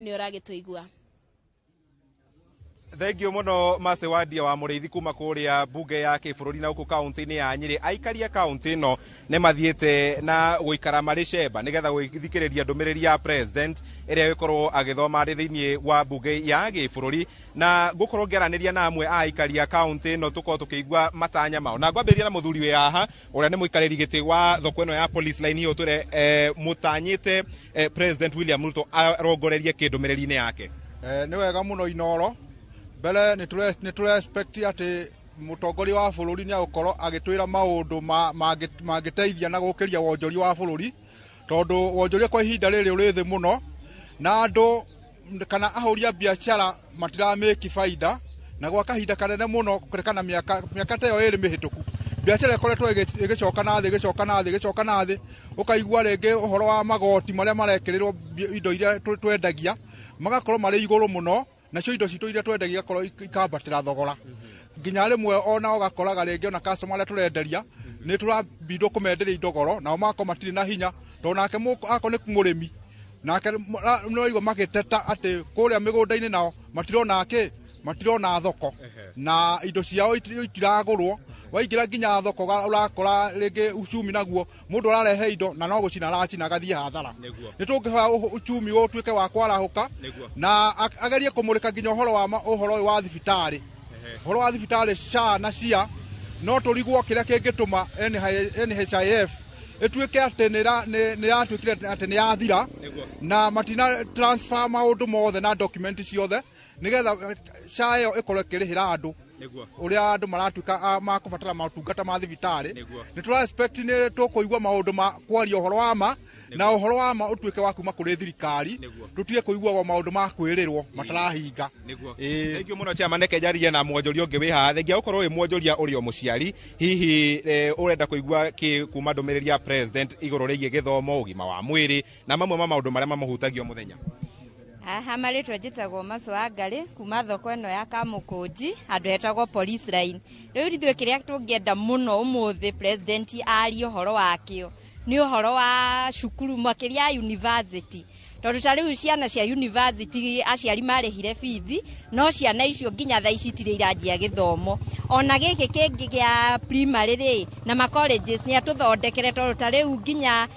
ni uragituigua. Thengio muno Mase Wadia wa Muriithi kuma kuria bunge ya kibururi na uku kaunti-ini ya Nyeri. Aikaria kaunti no ne mathiete na guikara mari cemba nigetha guthikiriria ndumiriri ya president iria ikorwo agithoma ri thiini wa bunge ya gibururi, na gukorwo ngeraniria na amwe aikaria kaunti no tuko tukigwa matanya mao. Na ngwambiria na muthuri wi haha uria ni muikariri giti wa thoko ino ya police line hiyo ture mutanyite president William Ruto arongorerie kindumiriri-ini yake. Ni wega muno Inoro mbere ni tule expect ati mutongori wa bururi ni agukorwo agitwira maundu mangiteithia na gukiria wonjori wa bururi, tondu wonjori kwa ihinda riri uri thi muno na andu kana ahuria biashara matirameki faida, na gwa kahinda kanene muno kurekana miaka tayo iri mihituku biashara ikoretwo igicoka na thi ukaigua ringi uhoro wa magoti maria marekirirwo indo iria twendagia magakorwo mari iguru muno, na cio indo citu iria twendagia korwo ikambatira thogora nginya rimwe ona ugakoraga ringi ona customer aria turenderia ni turabindwo kumenderia indogoro na mako matiri na hinya, to nake ako ni murimi nake no igwa magiteta ati kuria migunda-ini nao matirona thoko na indo ciao itiragurwo. Waigira nginya thoko urakora ringi uchumi naguo mundu ararehe indo na no gucina aracina agathie hathara. Ni tungihoya uchumi utuike wa kwarahuka na agerie kumurika nginya uhoro wa thibitari, uhoro wa thibitari SHA na SHIA no turigwo kiria kingituma NHIF etuike ati ni yatuikire ati ni yathira na matina transfer maundu mothe na document ciothe nigetha SHA iyo ikorwo ikirihira andu uria andu maratuika makubatara matungata ma thibitari. Ni tura expect ni tukuigwa maundu ma kwaria uhoro wa ma na uhoro wa ma utuike wa kuma kuri thirikari, tutie kuigwa maundu ma kwirirwo matarahinga. Thengio muno cia maneke jarie na mwonjoria ungi wi haha. Thengia ukorwo wi mwonjoria uri o muciari, hihi urenda kuigwa ki kuma ndumiriri ya president iguru rigie githomo, ugima wa mwiri na mamwe ma maundu maria mamuhutagio muthenya? Aha maritwa njitagwo Mase wa Ngari kuma thoko ino ya Kamukunji andu hetagwo police line. Riu ritwe kiria tungienda muno umuthi president ari uhoro wakio ni uhoro wa cukuru makiria university, tondu ta riu ciana cia university aciari marihire bithi no ciana icio nginya tha ici tire iranjia githomo. Ona giki kingi gia primary ri na ma colleges ni atuthondekere, tondu ta riu nginya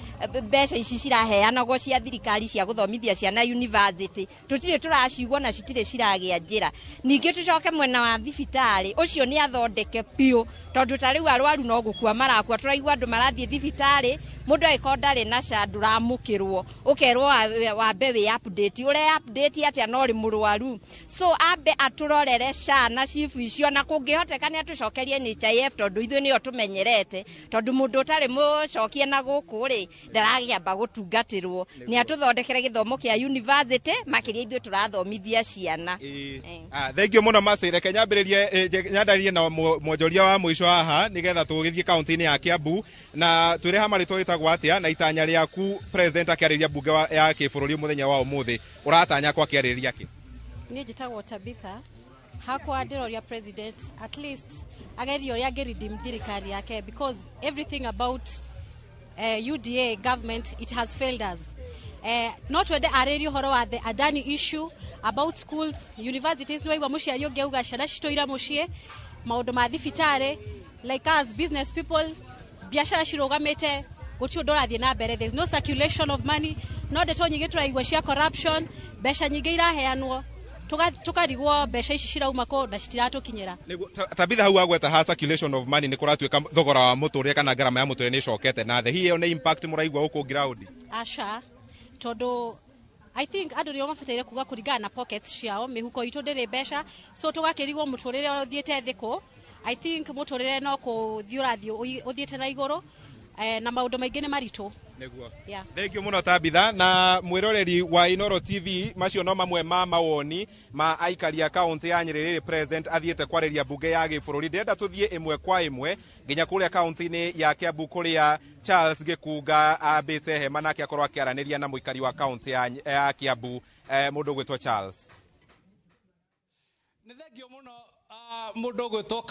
mbeca ici ciraheanagwo cia thirikari cia guthomithia ciana university tutire turacigwo na citire ciragia njira. Ningi tucoke mwena wa thibitari ucio ni athondeke pio, tondu ta riu arwaru no gukua marakua. Turaigwa andu marathie thibitari mundu aikondari na SHA nduramukirwo ukerwo wambe wi update ure update atia no ri murwaru. So ambe aturorere SHA na chifu icio na kungihotekania atucokerie NHIF tondu ithuĩ nĩo tumenyerete, tondu mundu utari mucokie na guku ri ndaragiamba gutungatirwo. Ni atuthondekere githomo kia university makiria ithuĩ turathomithia ciana. Thengio muno Mase. Reke nyambĩrĩrie na mwonjoria wa mwisho haha nigetha tugithie kaunti-ini ya Kiambu na twire ha maritwa witagwo atia na itanya riaku president akiarĩria bunge ya kĩbũrũri muthenya wa umuthi uratanya kwa akiarĩria ki? Ni njitagwo Tabitha hakwa ndiroria president at least agerio ria redeem thirikari yake, because everything about UDA government it has failed us. Not whether areri horo wa the Adani issue about schools, universities no igwa muciari ungi uga ciana citoira mucie maundu ma thibitari, like us business people biashara cirugamite guti ndorathie na mbere. There is no circulation of money, no ndeto nyingi turaigwa cia corruption, besha nyingi iraheanwo tukarigwo besha ici cirauma ko na citiratukinyira. Tabitha hau agweta ha circulation of money ni kuratuika thogora wa muturire kana garama ya muturire ni cokete na the hiyo ne impact muraigwa uko ground? Asha todo I think andu nio mabataire kuga kuringana na pockets ciao, mihuko itu ndiri besha, so tugakirigwo muturire uthiete thiko. I think muturire no kuthiurathio uthiete na iguru na maundu maingi ni maritu. Yeah. Thengio muno Tabitha. Na mwiroreri wa Inoro TV macio no mamwe ma mawoni ma aikaria kaunti ya Nyeri president athiete kwariria bunge ya gĩbũrũri. Ndenda tuthie imwe kwa imwe nginya kuria kaunti-ini ya Kiambu kuria Charles Gikuga ambite hema nake akorwo akiaraniria na muikari wa kaunti ya Kiambu mundu gwitwo Charles. Ni thengio muno mundu gwitwo